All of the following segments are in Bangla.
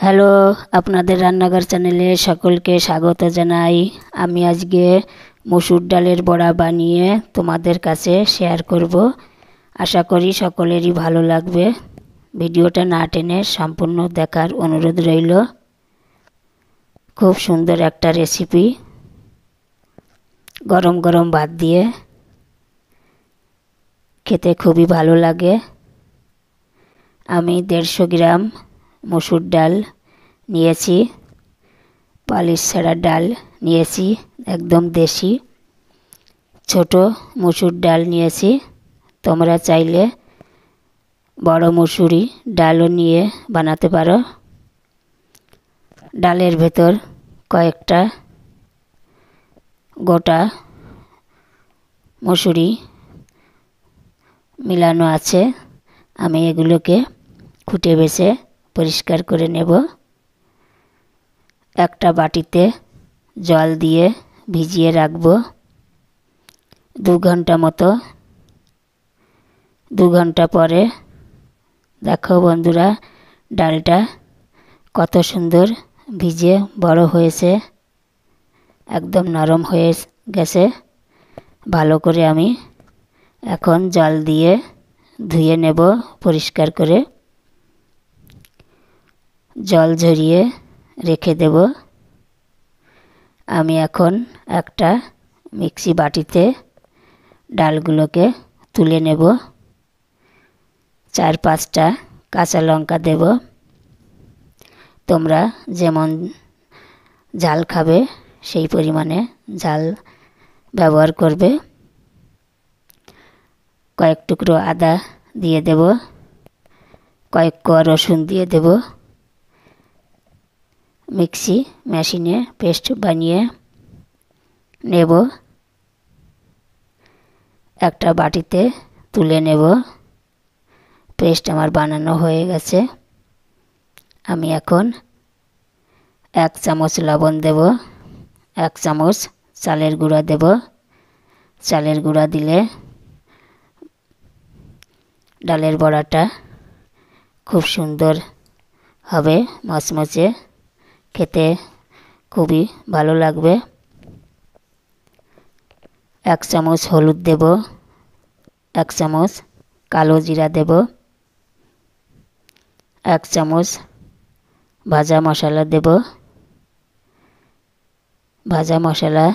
হ্যালো, আপনাদের রান্নাঘর চ্যানেলে সকলকে স্বাগত জানাই। আমি আজকে মসুর ডালের বড়া বানিয়ে তোমাদের কাছে শেয়ার করব। আশা করি সকলেরই ভালো লাগবে। ভিডিওটা না টেনে সম্পূর্ণ দেখার অনুরোধ রইল। খুব সুন্দর একটা রেসিপি, গরম গরম ভাত দিয়ে খেতে খুবই ভালো লাগে। আমি 150 গ্রাম মসুর ডাল নিয়েছি, পালিশ ছাড়া ডাল নিয়েছি, একদম দেশি ছোট মসুর ডাল নিয়েছি। তোমরা চাইলে বড় মসুরি ডালও নিয়ে বানাতে পারো। ডালের ভেতর কয়েকটা গোটা মসুরি মিলানো আছে। আমি এগুলোকে খুঁটে বেছে পরিষ্কার করে নেব। একটা বাটিতে জল দিয়ে ভিজিয়ে রাখব 2 ঘন্টা মতো। 2 ঘন্টা পরে দেখো বন্ধুরা, ডালটা কত সুন্দর ভিজে বড় হয়েছে, একদম নরম হয়ে গেছে। ভালো করে আমি এখন জল দিয়ে ধুয়ে নেব পরিষ্কার করে। জল ঝরিয়ে রেখে দেব। আমি এখন একটা মিক্সি বাটিতে ডালগুলোকে তুলে নেব। 4-5টা কাঁচা লঙ্কা দেব। তোমরা যেমন ঝাল খাবে সেই পরিমাণে ঝাল ব্যবহার করবে। কয়েক টুকরো আদা দিয়ে দেব, কয়েক কোয়া রসুন দিয়ে দেব। মিক্সি মেশিনে পেস্ট বানিয়ে নেব। একটা বাটিতে তুলে নেব। পেস্ট আমার বানানো হয়ে গেছে। আমি এখন 1 চামচ লবণ দেব, 1 চামচ চালের গুঁড়া দেব। চালের গুঁড়া দিলে ডালের বড়াটা খুব সুন্দর হবে, মচমচে, খেতে খুবই ভালো লাগবে। 1 চামচ হলুদ দেব, 1 চামচ কালো জিরা দেব, 1 চামচ ভাজা মশলা দেব। ভাজা মশলা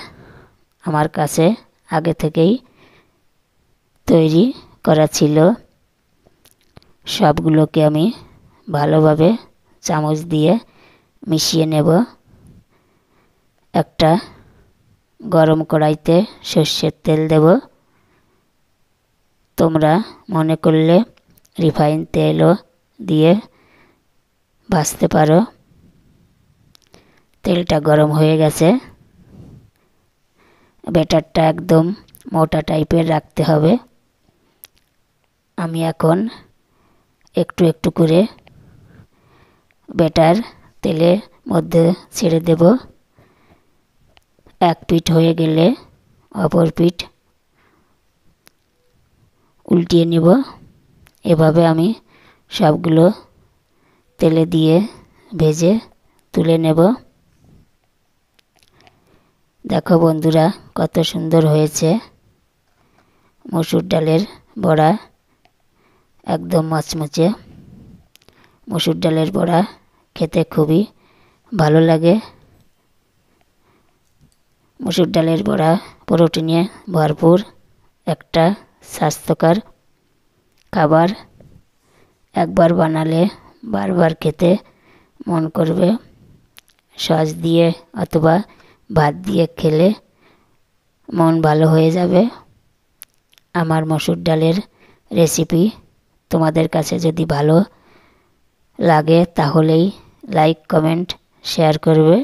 আমার কাছে আগে থেকেই তৈরি করা ছিল। সবগুলোকে আমি ভালোভাবে চামচ দিয়ে মিশিয়ে নেব। একটা গরম কড়াইতে সর্ষের তেল দেব। তোমরা মনে করলে রিফাইন তেলও দিয়ে ভাজতে পারো। তেলটা গরম হয়ে গেছে। ব্যাটারটা একদম মোটা টাইপের রাখতে হবে। আমি এখন একটু একটু করে ব্যাটার তেলের মধ্যে ছেড়ে দেব। এক পিঠ হয়ে গেলে অপর পিঠ উল্টিয়ে নেব। এভাবে আমি সবগুলো তেলে দিয়ে ভেজে তুলে নেব। দেখো বন্ধুরা, কত সুন্দর হয়েছে মসুর ডালের বড়া, একদম মচমচে। মসুর ডালের বড়া খেতে খুবই ভালো লাগে। মসুর ডালের বড়া প্রোটিনে ভরপুর একটা স্বাস্থ্যকর খাবার। একবার বানালে বারবার খেতে মন করবে। সস দিয়ে অথবা ভাত দিয়ে খেলে মন ভালো হয়ে যাবে। আমার মসুর ডালের রেসিপি তোমাদের কাছে যদি ভালো লাগে তাহলেই লাইক, কমেন্ট, শেয়ার করবে।